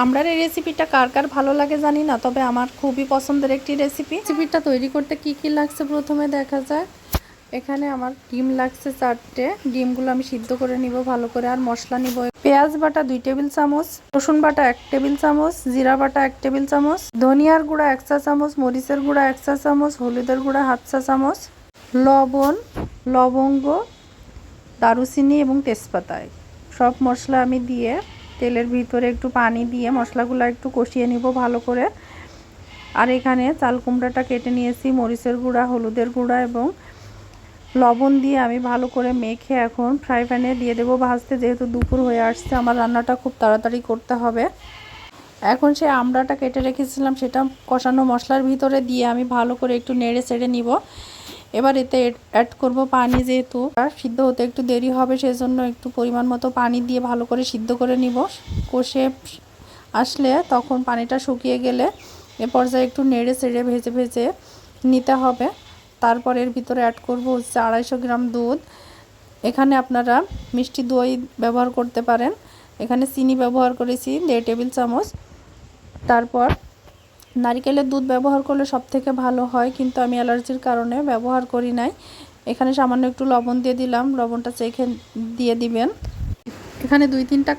আমড়ার এই রেসিপিটা কার কার ভালো লাগে জানি না, তবে আমার খুবই পছন্দের একটি রেসিপিটা তৈরি করতে কি কি লাগছে প্রথমে দেখা যায়। এখানে আমার ডিম লাগছে 4টে। ডিমগুলো আমি সিদ্ধ করে নিব ভালো করে। আর মশলা নিব, পেঁয়াজ বাটা 2 টেবিল চামচ, রসুন বাটা 1 টেবিল চামচ, জিরা বাটা 1 টেবিল চামচ, ধনিয়ার গুঁড়া 1 চা চামচ, মরিচের গুঁড়া 1 চা চামচ, হলুদের গুঁড়া 1/2 চা চামচ, লবণ, লবঙ্গ, দারুচিনি এবং তেজপাতায় সব মশলা আমি দিয়ে তেলের ভিতরে একটু পানি দিয়ে মশলাগুলো একটু কষিয়ে নিব ভালো করে। আর এখানে চাল কুমড়াটা কেটে নিয়েছি, মরিচের গুঁড়া, হলুদের গুঁড়া এবং লবণ দিয়ে আমি ভালো করে মেখে এখন ফ্রাই প্যানে দিয়ে দেবো ভাজতে। যেহেতু দুপুর হয়ে আসছে, আমার রান্নাটা খুব তাড়াতাড়ি করতে হবে। এখন সেই আমড়াটা কেটে রেখেছিলাম সেটা কষানো মশলার ভিতরে দিয়ে আমি ভালো করে একটু নেড়ে চেড়ে নিব। এবার এতে অ্যাড করব পানি, যেহেতু আর সিদ্ধ হতে একটু দেরি হবে সেজন্য একটু পরিমাণ মতো পানি দিয়ে ভালো করে সিদ্ধ করে নিব। কষে আসলে তখন পানিটা শুকিয়ে গেলে এ পর্যায়ে একটু নেড়ে চেড়ে ভেজে ভেজে নিতে হবে। তারপর এর ভিতরে অ্যাড করব হচ্ছে 250 গ্রাম দুধ। এখানে আপনারা মিষ্টি দই ব্যবহার করতে পারেন। এখানে চিনি ব্যবহার করেছি 1.5 টেবিল চামচ। তারপর নারকেলের দুধ ব্যবহার করলে সবথেকে ভালো হয়, কিন্তু আমি অ্যালার্জির কারণে ব্যবহার করি নাই। এখানে সামান্য একটু লবণ দিয়ে দিলাম, লবণটা চেখে দিয়ে দিবেন। এখানে 2-3টা